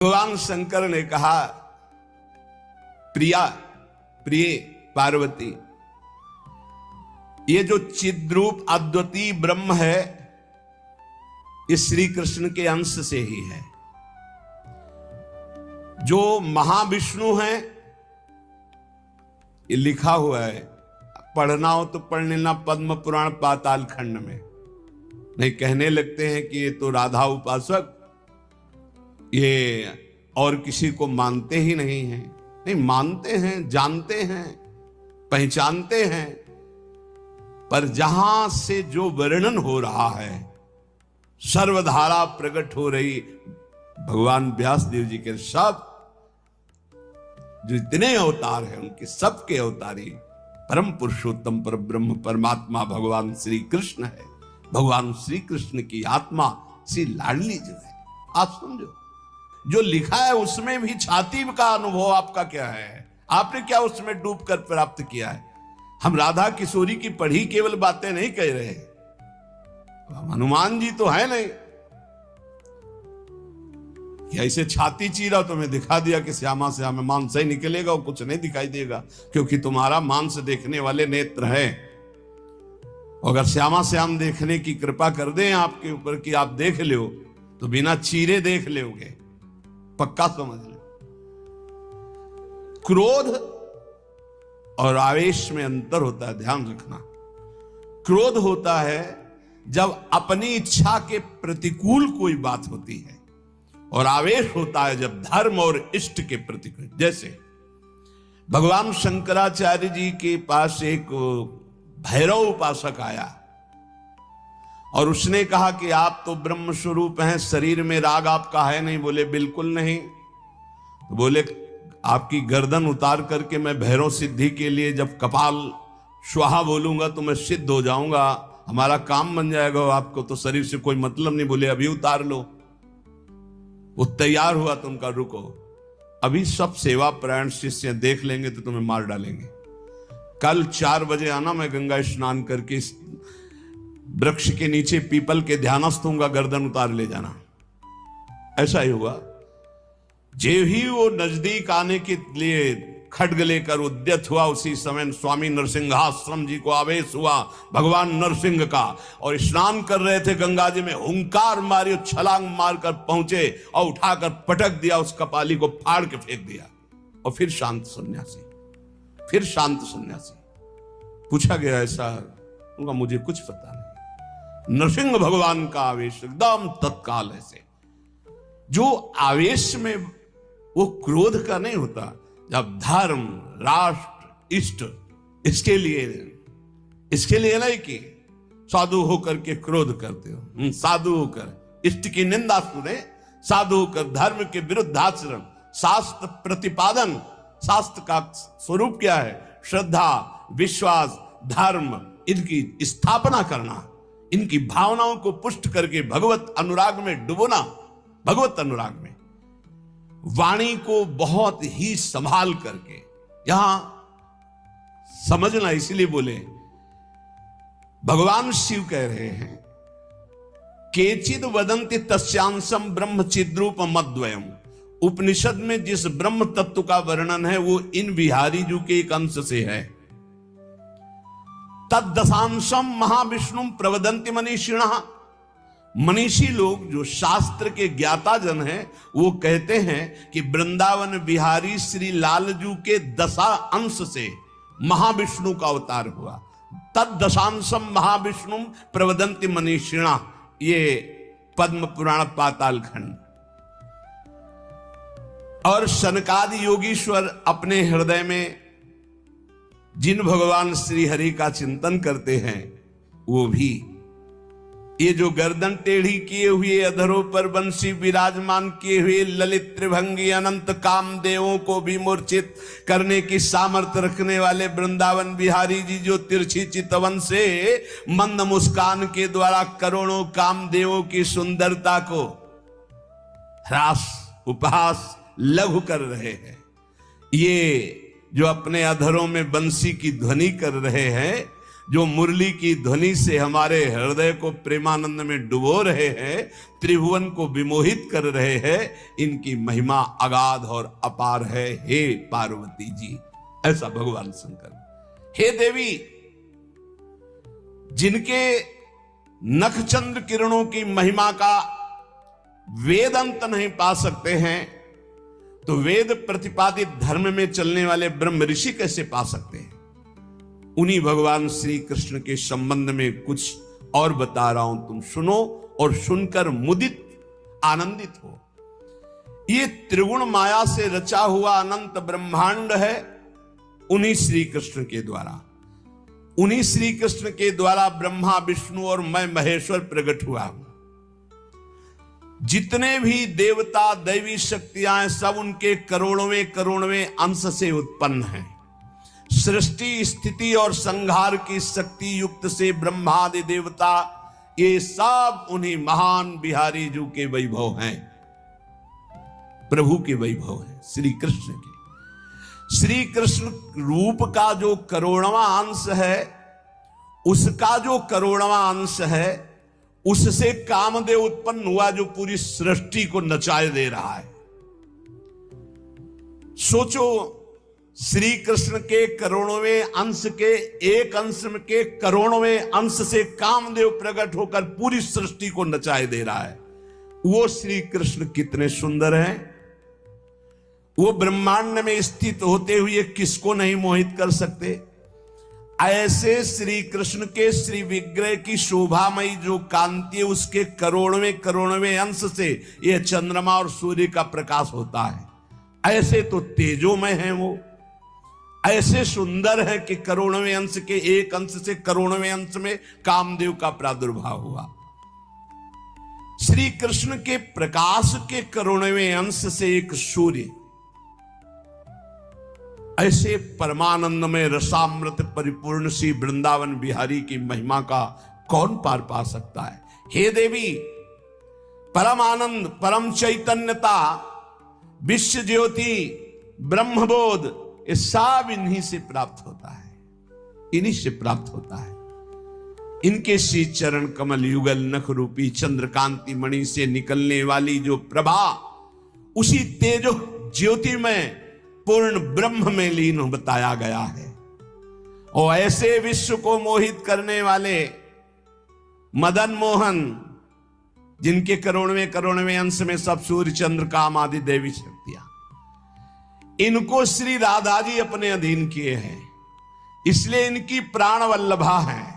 भगवान शंकर ने कहा, प्रिया प्रिय पार्वती, ये जो चिद्रूप अद्वितीय ब्रह्म है ये श्री कृष्ण के अंश से ही है। जो महाविष्णु है ये लिखा हुआ है, पढ़ना हो तो पढ़ लेना पद्म पुराण पाताल खंड में। नहीं कहने लगते हैं कि ये तो राधा उपासक ये और किसी को मानते ही नहीं हैं। नहीं, मानते हैं, जानते हैं, पहचानते हैं, पर जहां से जो वर्णन हो रहा है, सर्वधारा प्रकट हो रही भगवान व्यास देव जी के सब जो इतने अवतार हैं उनके सबके अवतारी परम पुरुषोत्तम पर ब्रह्म परमात्मा भगवान श्री कृष्ण है। भगवान श्री कृष्ण की आत्मा श्री लाडली जो है, आप समझो जो लिखा है उसमें भी छाती का अनुभव आपका क्या है, आपने क्या उसमें डूब कर प्राप्त किया है। हम राधा किशोरी की पढ़ी केवल बातें नहीं कह रहे, हम हनुमान जी तो है नहीं कि ऐसे छाती चीरा तुम्हें दिखा दिया कि श्यामा श्यामा मांस ही निकलेगा और कुछ नहीं दिखाई देगा, क्योंकि तुम्हारा मांस देखने वाले नेत्र है। अगर श्यामा श्याम देखने की कृपा कर दें आपके ऊपर कि आप देख लो तो बिना चीरे देख लोगे, पक्का समझ लो। क्रोध और आवेश में अंतर होता है, ध्यान रखना। क्रोध होता है जब अपनी इच्छा के प्रतिकूल कोई बात होती है, और आवेश होता है जब धर्म और इष्ट के प्रतिकूल। जैसे भगवान शंकराचार्य जी के पास एक भैरव उपासक आया और उसने कहा कि आप तो ब्रह्म स्वरूप हैं, शरीर में राग आपका है नहीं। बोले बिल्कुल नहीं। तो बोले आपकी गर्दन उतार करके मैं भैरव सिद्धि के लिए जब कपाल स्वाहा बोलूंगा तो मैं सिद्ध हो जाऊंगा, हमारा काम बन जाएगा, आपको तो शरीर से कोई मतलब नहीं। बोले अभी उतार लो। वो तैयार हुआ तो उनका रुको, अभी सब सेवा प्राण शिष्य देख लेंगे तो तुम्हें मार डालेंगे। कल 4 बजे आना, मैं गंगा स्नान करके वृक्ष के नीचे पीपल के ध्यानस्थ होऊंगा, गर्दन उतार ले जाना। ऐसा ही हुआ। जे ही वो नजदीक आने के लिए खड्ग लेकर उद्यत हुआ, उसी समय स्वामी नरसिंहाश्रम जी को आवेश हुआ भगवान नरसिंह का, और स्नान कर रहे थे गंगा जी में, हुंकार मारी, छलांग मारकर पहुंचे और उठाकर पटक दिया, उस कपाली को फाड़ के फेंक दिया। और फिर शांत सन्यासी, फिर शांत सन्यासी। पूछा गया ऐसा, उनका मुझे कुछ पता नहीं। नरसिंह भगवान का आवेश एकदम तत्काल ऐसे, जो आवेश में वो क्रोध का नहीं होता। जब धर्म राष्ट्र इष्ट इसके लिए नहीं कि साधु होकर के क्रोध करते हो, साधु होकर इष्ट की निंदा सुने, साधु होकर धर्म के विरुद्ध आचरण, शास्त्र प्रतिपादन। शास्त्र का स्वरूप क्या है? श्रद्धा, विश्वास, धर्म, इनकी स्थापना करना, इनकी भावनाओं को पुष्ट करके भगवत अनुराग में डुबोना। भगवत अनुराग में वाणी को बहुत ही संभाल करके, यहां समझना, इसलिए बोले भगवान शिव कह रहे हैं, केचिद वदंति तस्यांशम ब्रह्म चिद्रूप मद्वयम। उपनिषद में जिस ब्रह्म तत्व का वर्णन है वो इन बिहारी जी के एक अंश से है। तद्दशांशम महाविष्णु प्रवदंति मनीषिणः। मनीषी लोग जो शास्त्र के ज्ञाता जन हैं वो कहते हैं कि वृंदावन बिहारी श्री लालजू के 10 अंश से महाविष्णु का अवतार हुआ। तद्दशांशम महाविष्णु प्रवदंति मनीषिणा, ये पद्म पुराण पाताल खंड। और सनकादि योगीश्वर अपने हृदय में जिन भगवान श्री हरि का चिंतन करते हैं वो भी ये जो गर्दन टेढ़ी किए हुए, अधरों पर बंसी विराजमान किए हुए ललित त्रिभंगी अनंत कामदेवों को भी मूर्छित करने की सामर्थ्य रखने वाले वृंदावन बिहारी जी, जो तिरछी चितवन से मंद मुस्कान के द्वारा करोड़ों कामदेवों की सुंदरता को ह्रास, उपहास, लघु कर रहे हैं, ये जो अपने अधरों में बंसी की ध्वनि कर रहे हैं, जो मुरली की ध्वनि से हमारे हृदय को प्रेमानंद में डुबो रहे हैं, त्रिभुवन को विमोहित कर रहे हैं, इनकी महिमा अगाध और अपार है। हे पार्वती जी, ऐसा भगवान शंकर। हे देवी, जिनके नखचंद्र किरणों की महिमा का वेद अंत नहीं पा सकते हैं, तो वेद प्रतिपादित धर्म में चलने वाले ब्रह्म ऋषि कैसे पा सकते हैं? उन्हीं भगवान श्री कृष्ण के संबंध में कुछ और बता रहा हूं, तुम सुनो और सुनकर मुदित आनंदित हो। ये त्रिगुण माया से रचा हुआ अनंत ब्रह्मांड है उन्हीं श्री कृष्ण के द्वारा। उन्हीं श्री कृष्ण के द्वारा ब्रह्मा विष्णु और मैं महेश्वर प्रकट हुआ हूं। जितने भी देवता दैवी शक्तियां सब उनके करोड़वें अंश से उत्पन्न हैं। सृष्टि स्थिति और संहार की शक्ति युक्त से ब्रह्मादि देवता, ये सब उन्हीं महान बिहारी जी के वैभव हैं, प्रभु के वैभव हैं, श्री कृष्ण के। श्री कृष्ण रूप का जो करोड़वां अंश है, उसका जो करोड़वां अंश है, उससे कामदेव उत्पन्न हुआ जो पूरी सृष्टि को नचाए दे रहा है। सोचो, श्री कृष्ण के करोड़वें अंश के एक अंश के करोड़वें अंश से कामदेव प्रकट होकर पूरी सृष्टि को नचाए दे रहा है। वो श्री कृष्ण कितने सुंदर हैं। वो ब्रह्मांड में स्थित होते हुए किसको नहीं मोहित कर सकते। ऐसे श्री कृष्ण के श्री विग्रह की शोभामयी जो कांति है, उसके करोड़वें अंश से यह चंद्रमा और सूर्य का प्रकाश होता है। ऐसे तो तेजोमय हैं वो, ऐसे सुंदर है कि करोड़वें अंश के एक अंश से करोड़वें अंश में कामदेव का प्रादुर्भाव हुआ। श्री कृष्ण के प्रकाश के करोड़वें अंश से एक सूर्य, ऐसे परमानंद में रसामृत परिपूर्ण सी वृंदावन बिहारी की महिमा का कौन पार पा सकता है। हे देवी, परम आनंद, परम चैतन्यता, विश्व ज्योति, ब्रह्मबोध, ये सब इन्हीं से प्राप्त होता है, इन्हीं से प्राप्त होता है। इनके श्री चरण कमल युगल नख रूपी चंद्रकांति मणि से निकलने वाली जो प्रभा, उसी तेजो ज्योति में पूर्ण ब्रह्म में लीन बताया गया है। और ऐसे विश्व को मोहित करने वाले मदन मोहन, जिनके करोड़वें अंश में सब सूर्य चंद्र काम आदि देवी शक्तियां, इनको श्री राधा जी अपने अधीन किए हैं, इसलिए इनकी प्राण वल्लभा है।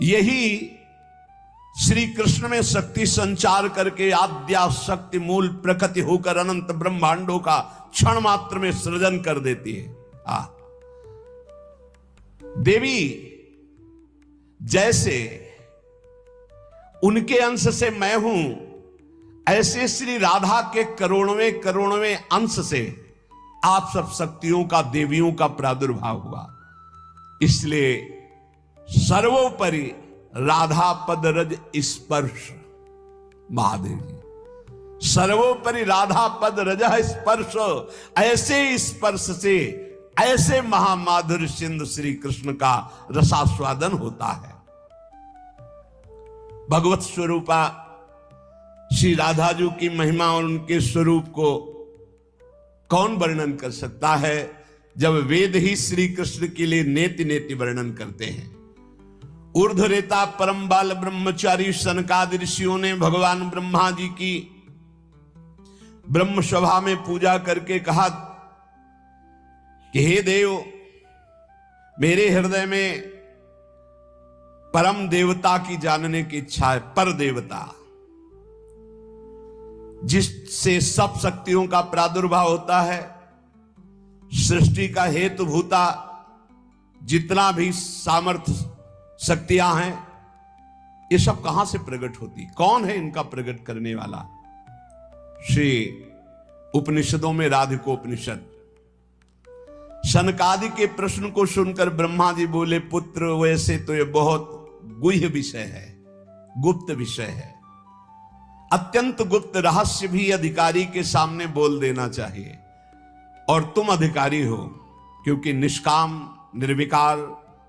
यही श्री कृष्ण में शक्ति संचार करके आद्या शक्ति मूल प्रकृति होकर अनंत ब्रह्मांडों का क्षण मात्र में सृजन कर देती है। देवी, जैसे उनके अंश से मैं हूं, ऐसे श्री राधा के करोड़वें अंश से आप सब शक्तियों का, देवियों का प्रादुर्भाव हुआ। इसलिए सर्वोपरि राधा पद रज स्पर्श, महादेव जी, सर्वोपरि राधा पद रज स्पर्श, ऐसे स्पर्श से ऐसे महामाधुर्य सिंधु श्री कृष्ण का रसास्वादन होता है। भगवत स्वरूपा श्री राधा जी की महिमा और उनके स्वरूप को कौन वर्णन कर सकता है, जब वेद ही श्री कृष्ण के लिए नेति नेति वर्णन करते हैं। ऊर्ध्वरेता परम बाल ब्रह्मचारी सनकादि ऋषियों ने भगवान ब्रह्मा जी की ब्रह्म सभा में पूजा करके कहा कि हे देव, मेरे हृदय में परम देवता की जानने की इच्छा है। पर देवता, जिससे सब शक्तियों का प्रादुर्भाव होता है, सृष्टि का हेतु भूता जितना भी सामर्थ्य शक्तियां हैं, ये सब कहां से प्रकट होती, कौन है इनका प्रकट करने वाला? श्री उपनिषदों में राधिकोपनिषद। सनकादि के प्रश्न को सुनकर ब्रह्मा जी बोले, पुत्र वैसे तो ये बहुत गुह्य विषय है, गुप्त विषय है, अत्यंत गुप्त रहस्य भी अधिकारी के सामने बोल देना चाहिए, और तुम अधिकारी हो, क्योंकि निष्काम निर्विकार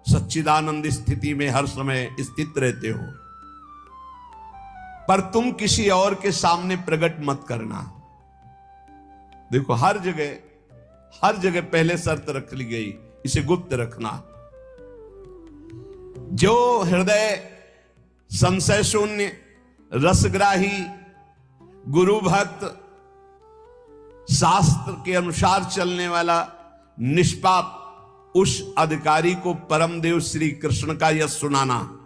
सच्चिदानंद स्थिति में हर समय स्थित रहते हो, पर तुम किसी और के सामने प्रकट मत करना। देखो हर जगह पहले शर्त रख ली गई, इसे गुप्त रखना। जो हृदय संशय शून्य, रसग्राही, गुरु भक्त, शास्त्र के अनुसार चलने वाला, निष्पाप, उस अधिकारी को परम देव श्री कृष्ण का यश सुनाना।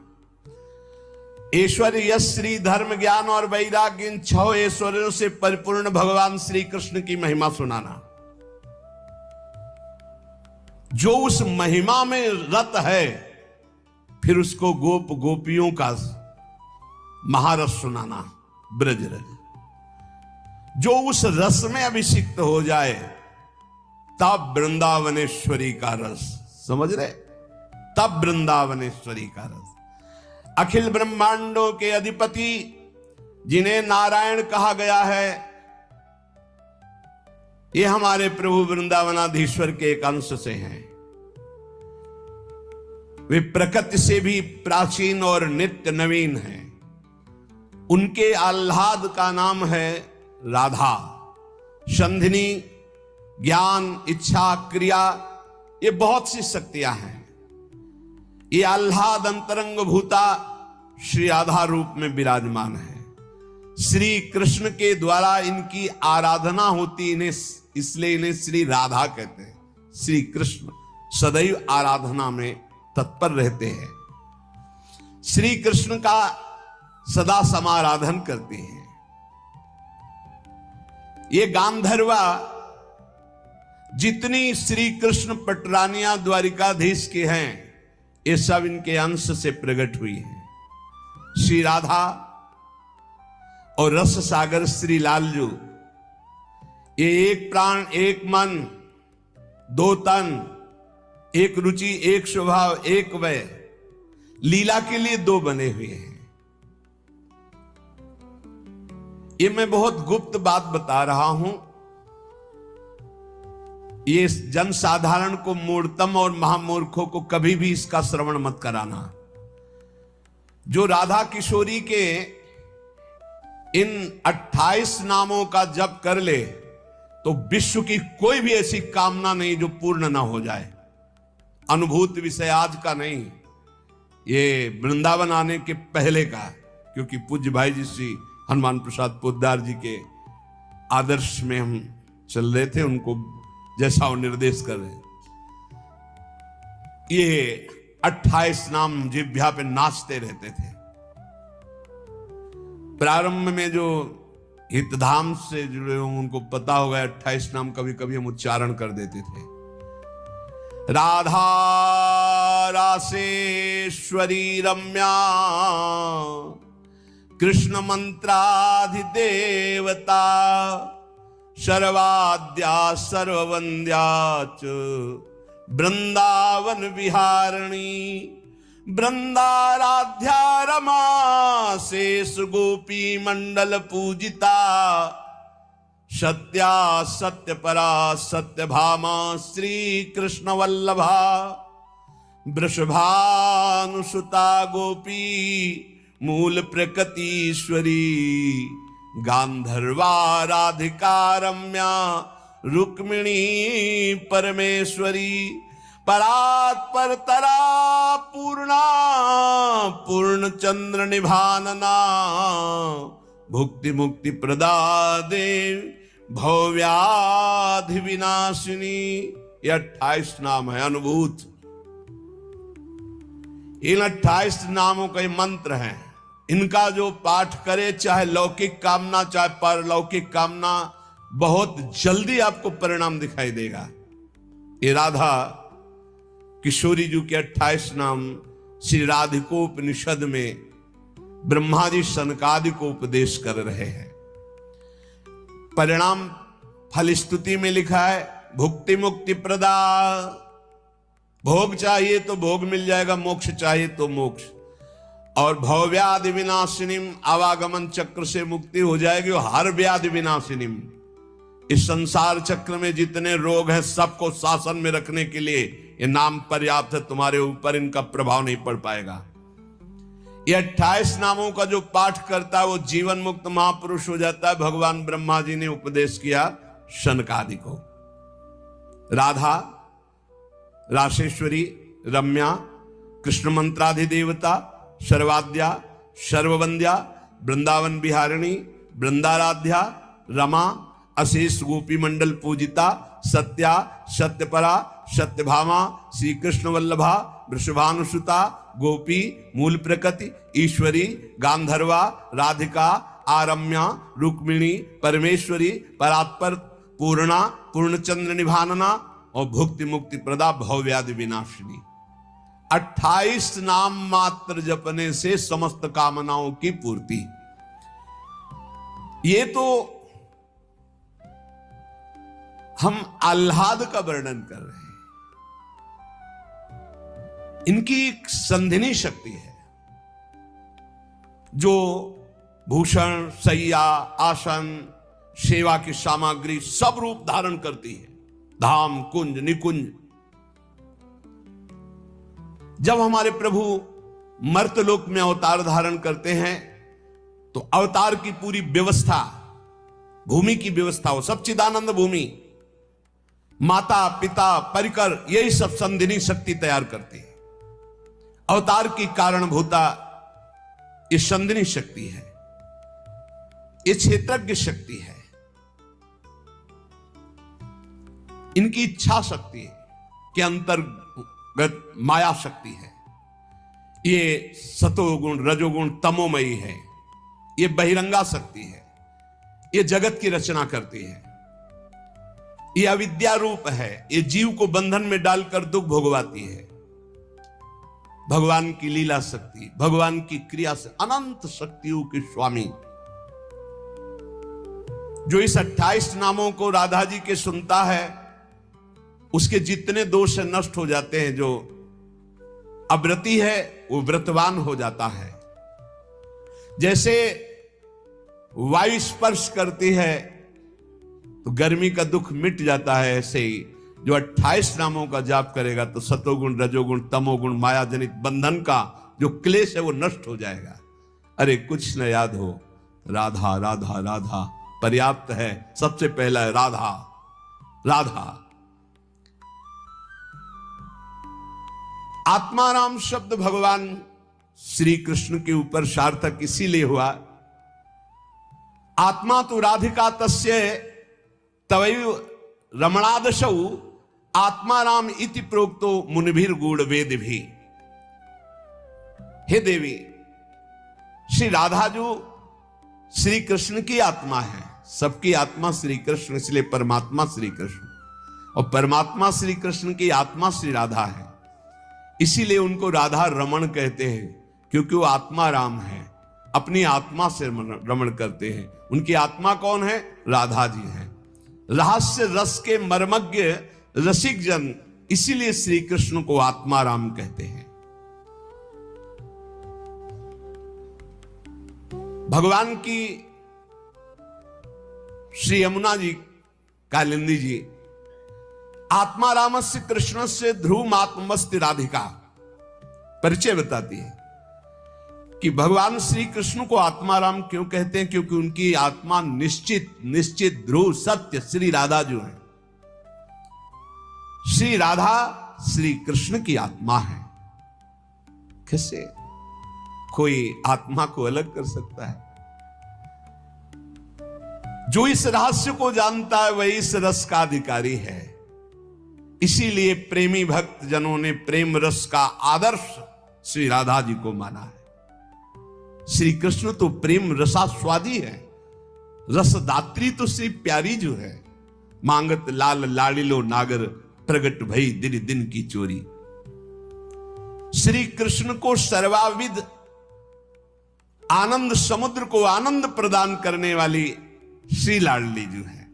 ऐश्वर्य, यश, श्री, धर्म, ज्ञान और वैराग्य, इन 6 ऐश्वर्यों से परिपूर्ण भगवान श्री कृष्ण की महिमा सुनाना। जो उस महिमा में रत है, फिर उसको गोप गोपियों का महारस सुनाना, ब्रज रस। जो उस रस में अभिषिक्त हो जाए, तब वृंदावनेश्वरी का रस, समझ रहे, तब वृंदावनेश्वरी का रस। अखिल ब्रह्मांडों के अधिपति जिन्हें नारायण कहा गया है, ये हमारे प्रभु वृंदावनाधीश्वर के एक अंश से हैं। वे प्रकृति से भी प्राचीन और नित्य नवीन हैं। उनके आह्लाद का नाम है राधा। संधिनी, ज्ञान, इच्छा, क्रिया, ये बहुत सी शक्तियां हैं। ये आह्लाद अंतरंग भूता श्री राधा रूप में विराजमान है। श्री कृष्ण के द्वारा इनकी आराधना होती, इन्हें इसलिए इन्हें श्री राधा कहते हैं। श्री कृष्ण सदैव आराधना में तत्पर रहते हैं, श्री कृष्ण का सदा समाराधन करते हैं। ये गांधर्वा जितनी श्री कृष्ण पटरानिया द्वारिकाधीश के हैं, ये सब इनके अंश से प्रकट हुई हैं। श्री राधा और रस सागर श्री लालजू, ये एक प्राण, एक मन, 2 तन, एक रुचि, एक स्वभाव, एक वय, लीला के लिए 2 बने हुए हैं। ये मैं बहुत गुप्त बात बता रहा हूं। ये जनसाधारण को, मूर्तम और महामूर्खों को कभी भी इसका श्रवण मत कराना। जो राधा किशोरी के इन 28 नामों का जप कर ले, तो विश्व की कोई भी ऐसी कामना नहीं जो पूर्ण ना हो जाए। अनुभूत विषय आज का नहीं, ये वृंदावन आने के पहले का, क्योंकि पूज्य भाई जी श्री हनुमान प्रसाद पोद्दार जी के आदर्श में हम चल रहे थे, उनको जैसा वो निर्देश कर रहे हैं। ये 28 नाम जिह्वा पे नाचते रहते थे। प्रारंभ में जो हितधाम से जुड़े हों उनको पता होगा, 28 नाम कभी कभी हम उच्चारण कर देते थे। राधा रासेश्वरी रम्या, कृष्ण मंत्राधिदेवता, सर्वाद्या सर्ववंद्या च वृंदावन विहारिणी, वृंदाराध्या रमा शेष गोपी मंडल पूजिता, सत्या सत्यपरा सत्यभामा श्री कृष्ण वल्लभा, वृषभानुसुता गोपी मूल प्रकृतीश्वरी, गांधर्वा राधिका रम्या रुक्मिणी परमेश्वरी, परात्पर तरा पूर्णा पूर्ण चंद्र निभानना, भुक्ति मुक्ति प्रदा देव भव्याधि विनाशिनी। ये 28 नाम है अनुभूत। इन 28 नामों का मंत्र है। इनका जो पाठ करे, चाहे लौकिक कामना चाहे परलौकिक कामना, बहुत जल्दी आपको परिणाम दिखाई देगा। ये राधा किशोरी जी के 28 नाम श्री राधिकोपनिषद में ब्रह्मा जी सनकादि को उपदेश कर रहे हैं। परिणाम फलस्तुति में लिखा है, भुक्ति मुक्ति प्रदा। भोग चाहिए तो भोग मिल जाएगा, मोक्ष चाहिए तो मोक्ष। और भवव्याधि विनाशिनीम, आवागमन चक्र से मुक्ति हो जाएगी। और हर व्याधि विनाशिनीम, इस संसार चक्र में जितने रोग हैं सबको शासन में रखने के लिए ये नाम पर्याप्त है, तुम्हारे ऊपर इनका प्रभाव नहीं पड़ पाएगा। ये 28 नामों का जो पाठ करता है वो जीवन मुक्त महापुरुष हो जाता है। भगवान ब्रह्मा जी ने उपदेश किया शनकादि को। राधा, राशेश्वरी, रम्या, कृष्ण मंत्राधिदेवता, सर्वाद्या, सर्ववंद्या, वृंदावन बिहारिणी, वृंदाराध्या, रमा, अशेष गोपी मंडल पूजिता, सत्या, सत्यपरा, सत्यभामा, श्री कृष्ण वल्लभा, वृषभानुसुता, गोपी, मूल प्रकृति, ईश्वरी, गांधर्वा, राधिका, आरम्या, रुक्मिणी, परमेश्वरी, परात्पर, पूर्णा, पूर्णचंद्र निभानना और भुक्ति मुक्ति प्रदा, भवव्याधि विनाशिनी। 28 नाम मात्र जपने से समस्त कामनाओं की पूर्ति। ये तो हम आह्लाद का वर्णन कर रहे हैं। इनकी एक संधिनी शक्ति है जो भूषण, शैया, आसन, सेवा की सामग्री सब रूप धारण करती है। धाम, कुंज, निकुंज। जब हमारे प्रभु मर्तलोक में अवतार धारण करते हैं तो अवतार की पूरी व्यवस्था, भूमि की व्यवस्था हो, सच्चिदानंद भूमि, माता, पिता, परिकर, यही सब संधिनी शक्ति तैयार करती है। अवतार की कारणभूता ये संधिनी शक्ति है, ये क्षेत्रज्ञ शक्ति है, इनकी इच्छा शक्ति के अंतर्गत माया शक्ति है। ये सतोगुण, रजोगुण, तमोमयी है। ये बहिरंगा शक्ति है। ये जगत की रचना करती है। ये अविद्या रूप है। ये जीव को बंधन में डालकर दुख भोगवाती है। भगवान की लीला शक्ति, भगवान की क्रिया से अनंत शक्तियों के स्वामी, जो इस 28 नामों को राधा जी के सुनता है उसके जितने दोष नष्ट हो जाते हैं। जो अव्रती है वो व्रतवान हो जाता है। जैसे वायु स्पर्श करती है तो गर्मी का दुख मिट जाता है, ऐसे ही जो 28 नामों का जाप करेगा तो सतोगुण, रजोगुण, तमोगुण, माया जनित बंधन का जो क्लेश है वो नष्ट हो जाएगा। अरे कुछ न याद हो, राधा राधा राधा पर्याप्त है। सबसे पहला है राधा राधा। आत्माराम शब्द भगवान श्री कृष्ण के ऊपर सार्थक इसीलिए हुआ, आत्मा तो राधिका तस्य तवैव रमणादशौ आत्माराम इति प्रोक्तो मुनिभिर गूढ़ वेद भी। हे देवी, श्री राधा जो श्री कृष्ण की आत्मा है, सबकी आत्मा श्री कृष्ण, इसलिए परमात्मा श्री कृष्ण, और परमात्मा श्री कृष्ण की आत्मा श्री राधा है। इसीलिए उनको राधा रमण कहते हैं, क्योंकि वो आत्मा राम है, अपनी आत्मा से रमण करते हैं। उनकी आत्मा कौन है? राधा जी हैं। रहस्य रस के मर्मज्ञ रसिक जन, इसीलिए श्री कृष्ण को आत्मा राम कहते हैं। भगवान की श्री यमुना जी, कालिंदी जी, आत्मा रामस्य कृष्ण से ध्रुव आत्मस्ति राधिका परिचय बताती है कि भगवान श्री कृष्ण को आत्मा राम क्यों कहते हैं? क्योंकि उनकी आत्मा निश्चित ध्रुव सत्य श्री राधा जो है। श्री राधा श्री कृष्ण की आत्मा है। कैसे कोई आत्मा को अलग कर सकता है? जो इस रहस्य को जानता है वही इस रस का अधिकारी है। इसीलिए प्रेमी भक्त जनों ने प्रेम रस का आदर्श श्री राधा जी को माना है। श्री कृष्ण तो प्रेम रसास्वादी है, रसदात्री तो श्री प्यारी जो है। मांगत लाल लाड़िलो नागर, प्रगट भई दिन दिन की चोरी। श्री कृष्ण को सर्वाविद आनंद समुद्र को आनंद प्रदान करने वाली श्री लाडली जो है।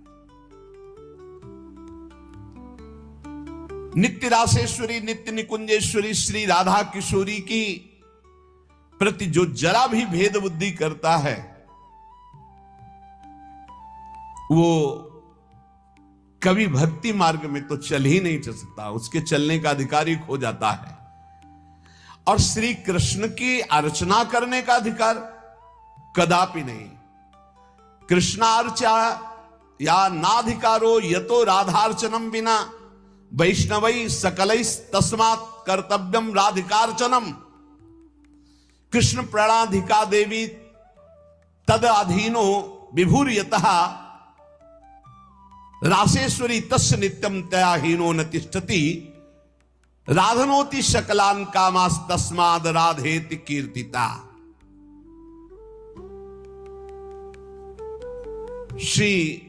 नित्य रासेश्वरी, नित्य निकुंजेश्वरी श्री राधा किशोरी की प्रति जो जरा भी भेद बुद्धि करता है वो कभी भक्ति मार्ग में तो चल ही नहीं सकता, उसके चलने का अधिकार ही खो जाता है। और श्री कृष्ण की अर्चना करने का अधिकार कदापि नहीं। कृष्णार्चा या नाधिकारो यतो राधार्चनम बिना वैष्णवै सकलैस् तस्मात् कर्तव्यम राधिकार्चनम। कृष्ण प्रणाधिका देवी तद अधीनो विभूर्यतः रासेश्वरी तस्य नित्यम तयाहीनो न तिष्ठति राधनोति शकलान कामास तस्माद राधेति कीर्तिता। श्री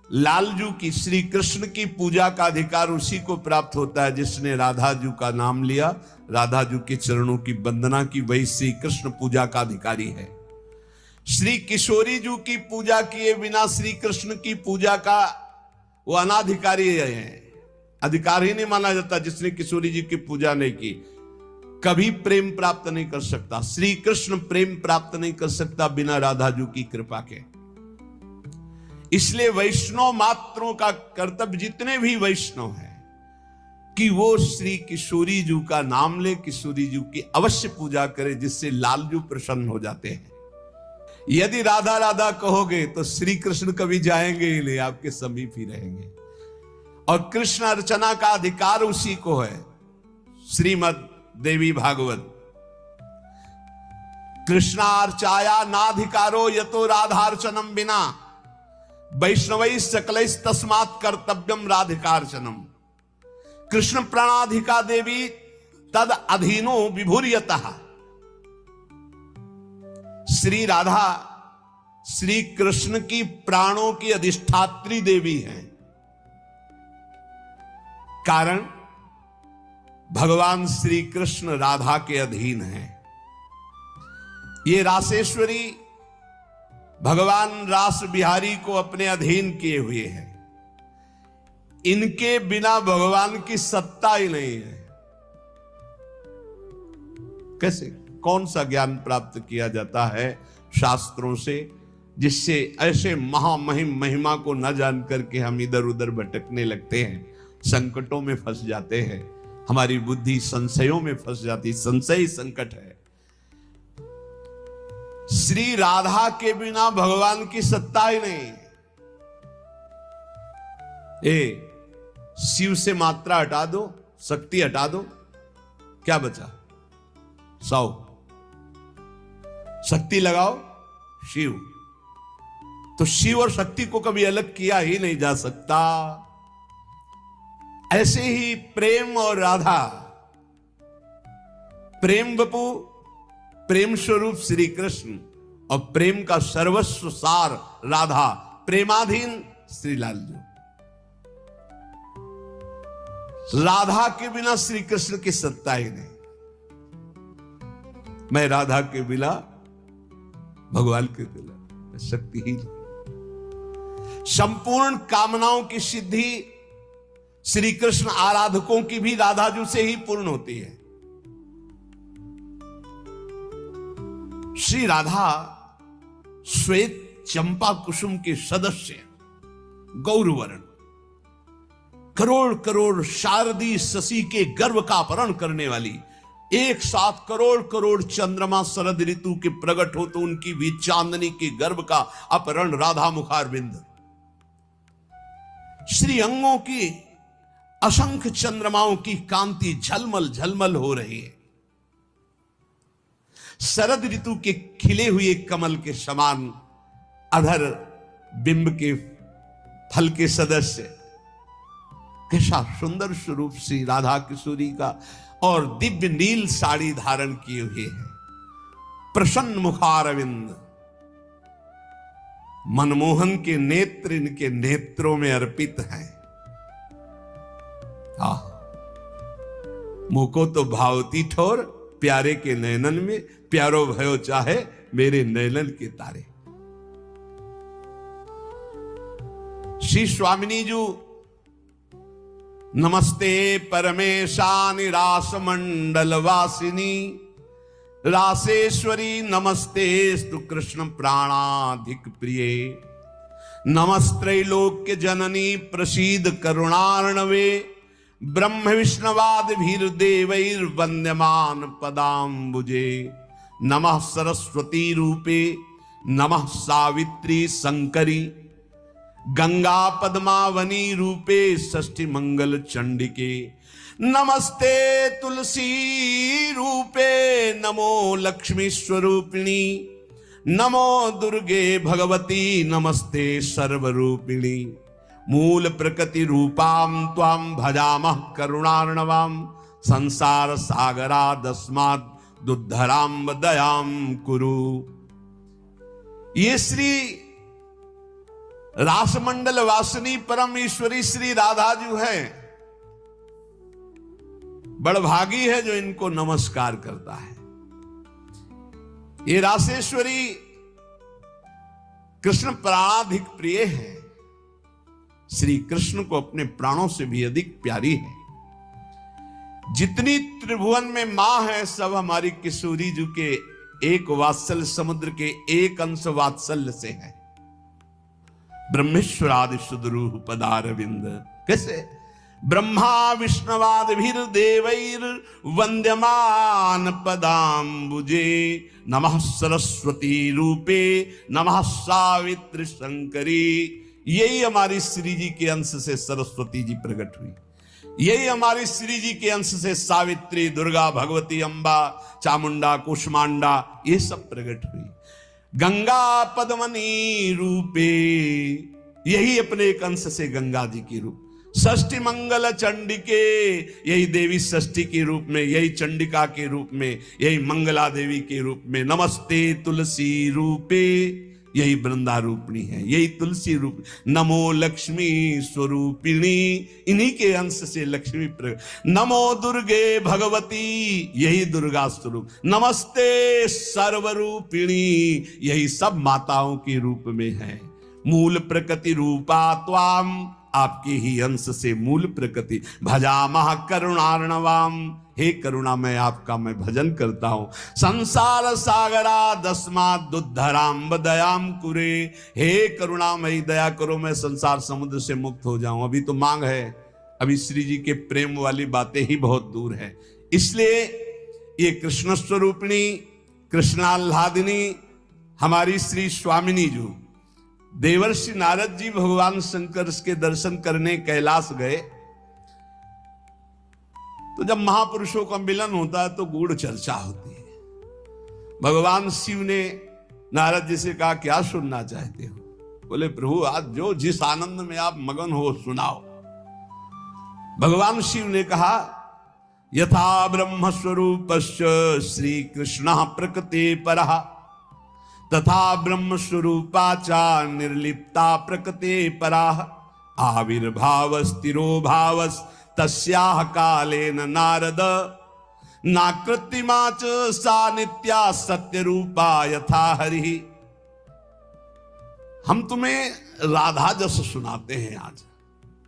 लालजू की, श्री कृष्ण की पूजा का अधिकार उसी को प्राप्त होता है जिसने राधा जू का नाम लिया, राधा जू के चरणों की वंदना की, वही श्री कृष्ण पूजा का अधिकारी है। श्री किशोरी जू की पूजा किए बिना श्री कृष्ण की पूजा का वो अनाधिकारी है, अधिकार ही नहीं माना जाता। जिसने किशोरी जी की पूजा नहीं की कभी प्रेम प्राप्त नहीं कर सकता। श्री कृष्ण प्रेम प्राप्त नहीं कर सकता बिना राधा जू की कृपा के। इसलिए वैष्णव मात्रों का कर्तव्य, जितने भी वैष्णव हैं, कि वो श्री किशोरी जू का नाम ले, किशोरी जू की अवश्य पूजा करे, जिससे लालजू प्रसन्न हो जाते हैं। यदि राधा राधा कहोगे तो श्री कृष्ण कभी जाएंगे ही नहीं, आपके समीप ही रहेंगे। और कृष्ण अर्चना का अधिकार उसी को है। श्रीमद देवी भागवत, कृष्णार्चाया नाधिकारो यतो राधार्चनम बिना वैष्णवै सकलैस् तस्मात् कर्तव्यम राधिकार्चनम। कृष्ण प्रणाधिका देवी तद अधीनो विभूर्यतः। श्री राधा श्री कृष्ण की प्राणों की अधिष्ठात्री देवी हैं। कारण भगवान श्री कृष्ण राधा के अधीन हैं। ये रासेश्वरी भगवान रास बिहारी को अपने अधीन किए हुए हैं। इनके बिना भगवान की सत्ता ही नहीं है। कैसे, कौन सा ज्ञान प्राप्त किया जाता है शास्त्रों से, जिससे ऐसे महामहिम महिमा को न जान करके हम इधर उधर भटकने लगते हैं, संकटों में फंस जाते हैं, हमारी बुद्धि संशयों में फंस जाती। संशय ही संकट है। श्री राधा के बिना भगवान की सत्ता ही नहीं। शिव से मात्रा हटा दो, शक्ति हटा दो, क्या बचा? 100। शक्ति लगाओ शिव। तो शिव और शक्ति को कभी अलग किया ही नहीं जा सकता। ऐसे ही प्रेम और राधा, प्रेम बपू, प्रेम स्वरूप श्री कृष्ण, और प्रेम का सर्वस्व सार राधा, प्रेमाधीन श्री लालजू। राधा के बिना श्री कृष्ण की सत्ता ही नहीं। मैं राधा के बिना, भगवान के बिना शक्ति ही नहीं। संपूर्ण कामनाओं की सिद्धि श्री कृष्ण आराधकों की भी राधाजू से ही पूर्ण होती है। श्री राधा श्वेत चंपा कुसुम के सदस्य, गौरवर्ण, करोड़ करोड़ शारदी शशि के गर्व का अपहरण करने वाली, एक साथ करोड़ करोड़ चंद्रमा शरद ऋतु के प्रकट हो तो उनकी भी चांदनी के गर्भ का अपहरण राधा मुखारविंद। श्री अंगों की असंख्य चंद्रमाओं की कांति झलमल झलमल हो रही है। शरद ऋतु के खिले हुए कमल के समान अधर बिंब के फल के सदस्य, कैसा सुंदर स्वरूप श्री राधा किशोरी का, और दिव्य नील साड़ी धारण किए हुए हैं। प्रसन्न मुखारविंद, मनमोहन के नेत्र इनके नेत्रों में अर्पित हैं। मुको तो भावती ठोर, प्यारे के नैनन में प्यारो भयो चाहे मेरे नैनन के तारे। श्री स्वामिनी जू, नमस्ते परमेशानि रास मंडल वासिनी, रासेश्वरी नमस्ते स्तु कृष्ण प्राणाधिक प्रिय, नमस्त्रैलोक्य जननी प्रसीद करुणार्णवे ब्रह्म विष्णवाद भीर देवैर वंद्यमान पदाम्बुजे। नमः सरस्वती रूपे नमः सावित्री शंकरी गंगा पद्मावनी रूपे षष्ठी मंगल चंडिके। नमस्ते तुलसी रूपे नमो लक्ष्मी स्वरूपिणी नमो दुर्गे भगवती नमस्ते सर्वरूपिणी। मूल प्रकृति रूपाम त्वाम भजामः करुणार्णवाम संसार सागरादस्माद् दुद्धराम दयाम कुरु। ये श्री रासमंडल वासिनी परमेश्वरी श्री राधा जी है। बड़भागी है जो इनको नमस्कार करता है। ये रासेश्वरी कृष्ण प्राणाधिक प्रिय है, श्री कृष्ण को अपने प्राणों से भी अधिक प्यारी है। जितनी त्रिभुवन में मां है सब हमारी किशोरी जी के एक वात्सल्य समुद्र के एक अंश वात्सल्य से है। ब्रह्मेश्वरादि सुदरूह पदारविंद। कैसे? ब्रह्मा विष्णवादिभिर देवैर वंद्यमान पदाम्बुजे। नमः सरस्वती रूपे नमः सावित्री शंकरी। यही हमारी श्री जी के अंश से सरस्वती जी प्रकट हुई, यही हमारी श्री जी के अंश से सावित्री, दुर्गा, भगवती, अंबा, चामुंडा, कुष्मांडा ये सब प्रकट हुई। गंगा पद्मनी रूपे, यही अपने एक अंश से गंगा जी की रूप। षष्ठी मंगल चंडिके, यही देवी षष्ठी के रूप में, यही चंडिका के रूप में, यही मंगला देवी के रूप में। नमस्ते तुलसी रूपे, यही वृंदा रूपिणी है, यही तुलसी रूप। नमो लक्ष्मी स्वरूपिणी, इन्हीं के अंश से लक्ष्मी प्रकट। नमो दुर्गे भगवती, यही दुर्गा स्वरूप। नमस्ते सर्वरूपिणी, यही सब माताओं के रूप में है। मूल प्रकृति रूपा त्वाम, आपके ही अंश से मूल प्रकृति। भजामः करुणार्णवाम, हे करुणा मैं आपका मैं भजन करता हूं। संसार सागरा दस्माद् दुद्धराम दयाम कुरे, हे करुणामयी दया करो मैं संसार समुद्र से मुक्त हो जाऊं। अभी तो मांग है, अभी श्री जी के प्रेम वाली बातें ही बहुत दूर है। इसलिए ये कृष्ण स्वरूपिणी कृष्णाल्हादिनी हमारी श्री स्वामिनी जो देवर्षि नारद जी भगवान शंकर के दर्शन करने कैलाश गए, तो जब महापुरुषों का मिलन होता है तो गूढ़ चर्चा होती है। भगवान शिव ने नारद जी से कहा क्या सुनना चाहते हो? बोले प्रभु आज जो जिस आनंद में आप मगन हो सुनाओ। भगवान शिव ने कहा यथा ब्रह्म स्वरूपस्य श्री कृष्ण प्रकृति परः तथा ब्रह्म स्वरूपा चा निर्लिप्ता प्रकृति पराः आविर्भाव स्थिरो भावस् तस्याह कालेन नारद नाकृत्रिमा च सा नित्या सत्य रूपा यथा हरि। हम तुम्हें राधा जस सुनाते हैं आज।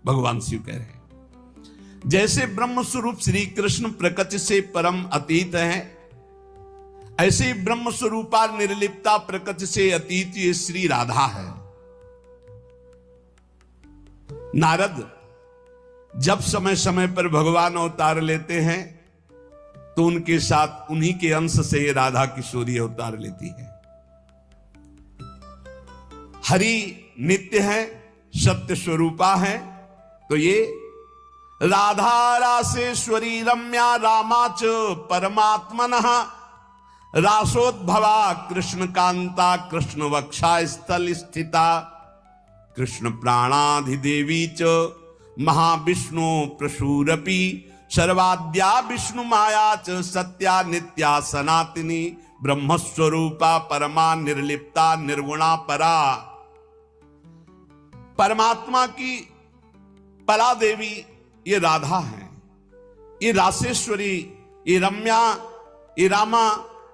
भगवान शिव कह रहे हैं जैसे ब्रह्म स्वरूप श्री कृष्ण प्रकृति से परम अतीत है, ऐसे ही ब्रह्म स्वरूपा निर्लिप्ता प्रकृति से अतीत ये श्री राधा है। नारद जब समय समय पर भगवान अवतार लेते हैं तो उनके साथ उन्हीं के अंश से ये राधा किशोरी अवतार लेती है। हरि नित्य है, सत्य स्वरूपा है, तो ये राधा रासेश्वरी रम्या रामाच परमात्मनः रासोद्भवा कृष्ण कांता कृष्ण वक्षा स्थल स्थिता कृष्ण प्राणाधिदेवी च महाविष्णु प्रसूरपि सर्वाद्या विष्णु माया च सत्या नित्या सनातनी ब्रह्मस्वरूपा परमा निर्लिप्ता निर्गुणा परा। परमात्मा की परा देवी ये राधा है, ये रासेश्वरी, ये रम्या, ये रामा,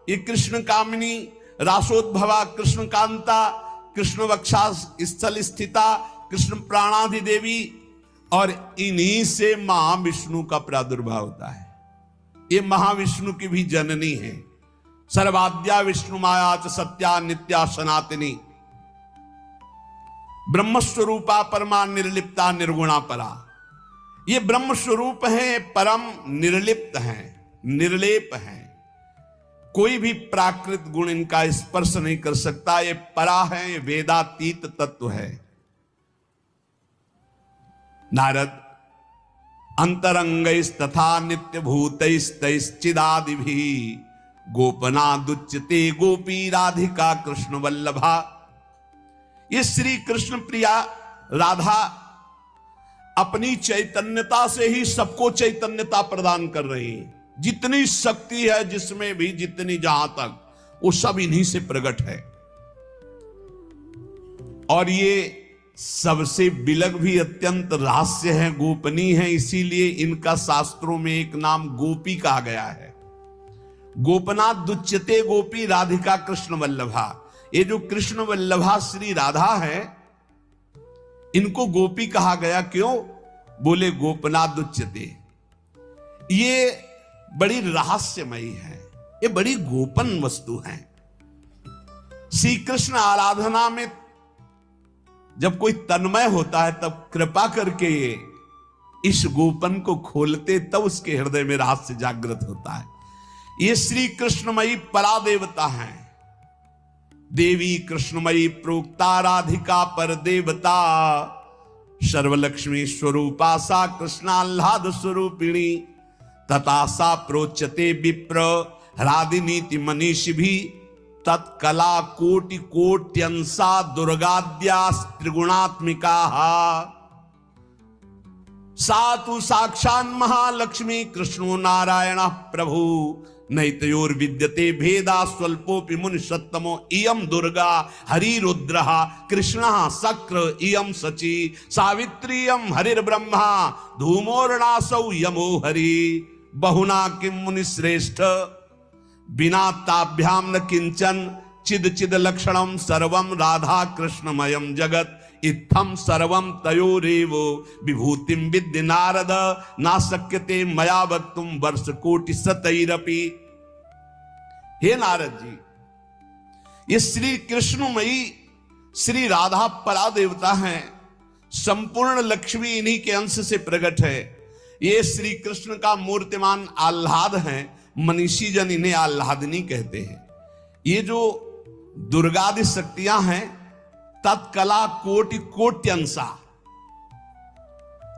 ये कृष्ण कामिनी, रासोद्भवा कृष्ण कांता कृष्ण वक्षा स्थल स्थिता कृष्ण प्राणाधि देवी, और इन्हीं से महाविष्णु का प्रादुर्भाव होता है। ये महाविष्णु की भी जननी है। सर्वाद्या विष्णु माया च सत्या नित्या सनातनी। ब्रह्म स्वरूपा परमा निर्लिप्ता निर्गुणा परा। ये ब्रह्म स्वरूप है, परम निर्लिप्त है, निर्लेप है, कोई भी प्राकृत गुण इनका स्पर्श नहीं कर सकता। ये परा है, ये वेदातीत तत्व है। नारद अंतरंगैस्तथा नित्य भूतैस्तैश्चिदादिभिः गोपनादुच्यते गोपी राधिका कृष्ण वल्लभा। ये श्री कृष्ण प्रिया राधा अपनी चैतन्यता से ही सबको चैतन्यता प्रदान कर रही है। जितनी शक्ति है जिसमें भी, जितनी जहां तक, वो सब इन्हीं से प्रकट है। और ये सबसे बिलग भी अत्यंत रहस्य है, गोपनीय है। इसीलिए इनका शास्त्रों में एक नाम गोपी कहा गया है। गोपनाथ दुच्यते गोपी राधिका कृष्ण वल्लभा। ये जो कृष्ण वल्लभा श्री राधा है, इनको गोपी कहा गया। क्यों? बोले गोपनाथ दुच्यते। ये बड़ी रहस्यमयी है, ये बड़ी गोपन वस्तु है। श्री कृष्ण आराधना में जब कोई तन्मय होता है, तब कृपा करके इस गोपन को खोलते, तब उसके हृदय में रहस्य जागृत होता है। ये श्री कृष्णमयी परा देवता है। देवी कृष्णमयी प्रोक्ता राधिका पर देवता। सर्वलक्ष्मी स्वरूपा सा कृष्णाह्लाद स्वरूपिणी। तथा सा प्रोच्यते विप्र ह्रादिनीति मनीषि भी। तत्कला कोटि कोट्यंसा दुर्गाद्या त्रिगुणात्मिका। सातु साक्षान् महालक्ष्मी कृष्णो नारायण प्रभु। नैतयोर विद्यते भेदा स्वल्पोपि मुनि सत्तमो। इयं दुर्गा हरिरुद्रः कृष्णः शक्र इयं सची। सावित्री इयं हरिर्ब्रह्मा धूमोर्णासौ यमो हरि। बहुना किं मुनि श्रेष्ठ बिना ताभ्याम न किंचन। चिद चिद लक्षणम सर्वम राधा कृष्णमयम जगत। इत्थम सर्वम तयोरेव विभूतिम विद्य नारद। ना शक्यते मया वक्तुम वर्ष कोटि शतैरपि। हे नारद जी, ये श्री कृष्णमयी श्री राधा परा देवता हैं। संपूर्ण लक्ष्मी इन्हीं के अंश से प्रकट है। ये श्री कृष्ण का मूर्तिमान आह्लाद है। मनीषी जन इन्हें आह्लादिनी कहते हैं। ये जो दुर्गादि शक्तियां हैं, तत्कला कोटि कोट्यंसा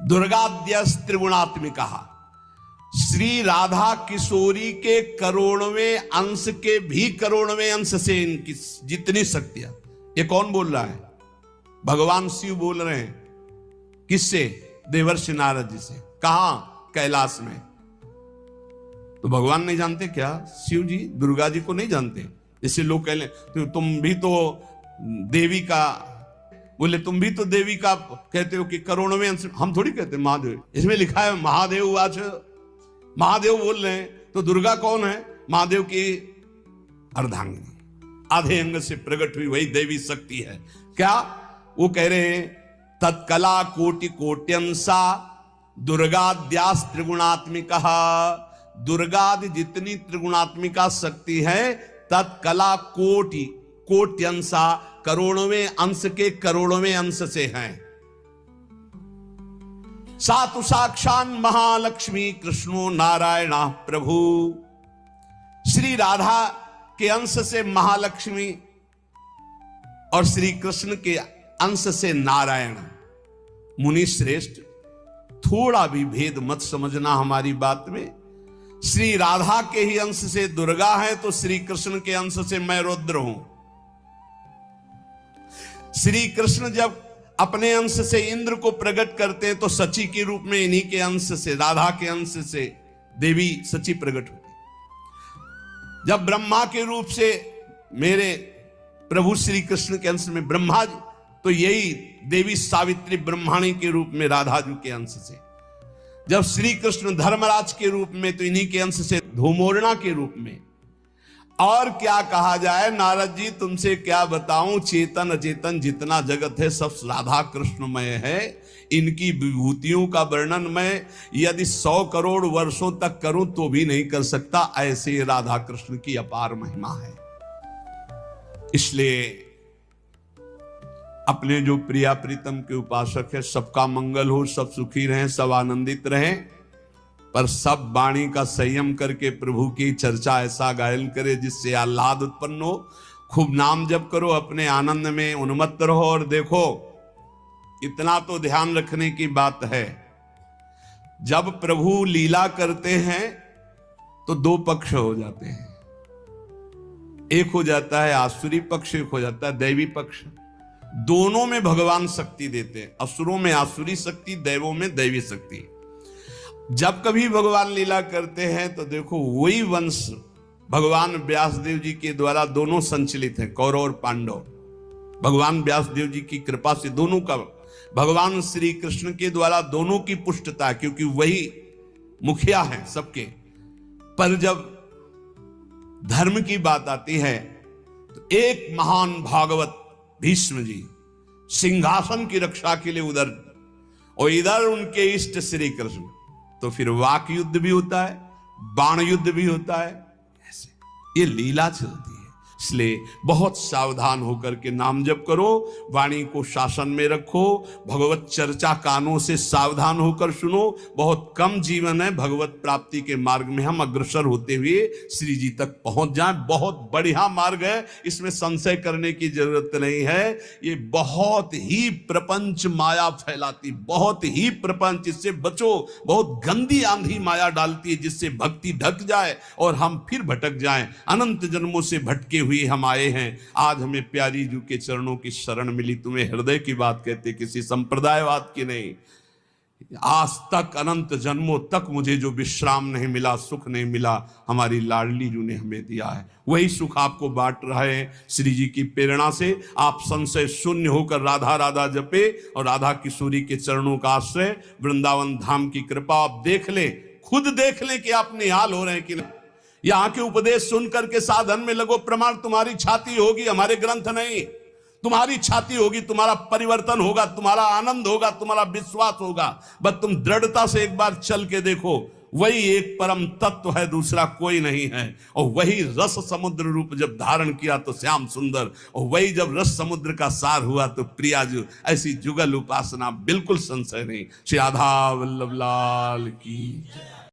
दुर्गाद्य त्रिगुणात्मिका। श्री राधा किशोरी के करोड़वें अंश के भी करोड़वें अंश से इनकी जितनी शक्तियां। ये कौन बोल रहा है? भगवान शिव बोल रहे हैं। किससे? देवर्षि नारद जी से। कहां? कैलाश में। तो भगवान नहीं जानते क्या? शिव जी दुर्गा जी को नहीं जानते? जैसे लोग कह लें तो तुम भी तो देवी का, बोले तुम भी तो देवी का कहते हो कि करोड़ों में अंश। हम थोड़ी कहते महादेव, इसमें लिखा है महादेव आज। महादेव बोल रहे हैं तो दुर्गा कौन है? महादेव की अर्धांगिनी, आधे अंग से प्रकट हुई वही देवी शक्ति है। क्या वो कह रहे हैं? तत्कला कोटि कोट्यंसा दुर्गाद्यास त्रिगुणात्मिका। दुर्गादि जितनी त्रिगुणात्मिका शक्ति है, तत्कला कोटि कोट्यंसा करोड़वें अंश के करोड़वें अंश से हैं। सातु साक्षान महालक्ष्मी कृष्णो नारायण प्रभु। श्री राधा के अंश से महालक्ष्मी और श्री कृष्ण के अंश से नारायण। मुनि श्रेष्ठ, थोड़ा भी भेद मत समझना हमारी बात में। श्री राधा के ही अंश से दुर्गा है, तो श्री कृष्ण के अंश से मैं रुद्र हूं। श्री कृष्ण जब अपने अंश से इंद्र को प्रकट करते हैं, तो सची के रूप में इन्हीं के अंश से, राधा के अंश से देवी सची प्रकट होती। जब ब्रह्मा के रूप से मेरे प्रभु श्री कृष्ण के अंश में ब्रह्मा जी, तो यही देवी सावित्री ब्रह्माणी के रूप में राधा जी के अंश से। जब श्री कृष्ण धर्मराज के रूप में, तो इन्हीं के अंश से धूमोरणा के रूप में। और क्या कहा जाए नारद जी, तुमसे क्या बताऊं, चेतन अचेतन जितना जगत है सब राधा कृष्णमय है। इनकी विभूतियों का वर्णन मैं यदि 100 करोड़ वर्षों तक करूं तो भी नहीं कर सकता। ऐसे राधा कृष्ण की अपार महिमा है। इसलिए अपने जो प्रिया प्रीतम के उपासक है, सबका मंगल हो, सब सुखी रहें, सब आनंदित रहें, पर सब वाणी का संयम करके प्रभु की चर्चा ऐसा गायन करे जिससे आह्लाद उत्पन्न हो। खूब नाम जप करो, अपने आनंद में उन्मत्त रहो। और देखो, इतना तो ध्यान रखने की बात है, जब प्रभु लीला करते हैं तो दो पक्ष हो जाते हैं। एक हो जाता है आसुरी पक्ष, एक हो जाता है दैवी पक्ष। दोनों में भगवान शक्ति देते हैं, असुरों में आसुरी शक्ति, दैवों में दैवी शक्ति। जब कभी भगवान लीला करते हैं तो देखो, वही वंश भगवान व्यासदेव जी के द्वारा दोनों संचलित हैं, कौरव और पांडव। भगवान व्यासदेव जी की कृपा से दोनों का, भगवान श्री कृष्ण के द्वारा दोनों की पुष्टता, क्योंकि वही मुखिया है सबके। पर जब धर्म की बात आती है तो एक महान भागवत भीष्म जी सिंहासन की रक्षा के लिए उधर, और इधर उनके इष्ट श्री कृष्ण। तो फिर वाक युद्ध भी होता है, बाण युद्ध भी होता है, ऐसे ये लीला चलती है। इसलिए बहुत सावधान होकर के नाम जप करो, वाणी को शासन में रखो, भगवत चर्चा कानों से सावधान होकर सुनो। बहुत कम जीवन है, भगवत प्राप्ति के मार्ग में हम अग्रसर होते हुए श्री जी तक पहुंच जाएं। बहुत बढ़िया मार्ग है, इसमें संशय करने की जरूरत नहीं है। ये बहुत ही प्रपंच माया फैलाती, बहुत ही प्रपंच, इससे बचो। बहुत गंदी आंधी माया डालती है जिससे भक्ति ढक जाए और हम फिर भटक जाएं। अनंत जन्मों से भटके हुए हम आए हैं, आज हमें प्यारी जू के चरणों की शरण मिली। तुम्हें हृदय की बात कहते, किसी संप्रदायवाद की नहीं। आज तक अनंत जन्मों तक मुझे जो विश्राम नहीं मिला, सुख नहीं मिला, हमारी लाडली जू ने हमें दिया है। वही सुख आपको बांट रहे हैं श्री जी की प्रेरणा से। आप संशय शून्य होकर राधा राधा जपे और राधा किशोरी के चरणों का आश्रय, वृंदावन धाम की कृपा आप देख लें, खुद देख लें कि आप निहाल हो रहे हैं कि नहीं। यहां के उपदेश सुन करके साधन में लगो, प्रमाण तुम्हारी छाती होगी, हमारे ग्रंथ नहीं। तुम्हारी छाती होगी, तुम्हारा परिवर्तन होगा, तुम्हारा आनंद होगा, तुम्हारा विश्वास होगा। बस तुम दृढ़ता से एक बार चल के देखो, वही एक परम तत्व है, दूसरा कोई नहीं है। और वही रस समुद्र रूप जब धारण किया तो श्याम सुंदर, और वही जब रस समुद्र का सार हुआ तो प्रियाजू। ऐसी जुगल उपासना, बिल्कुल संशय नहीं। श्री राधा वल्लभ लाल की जय।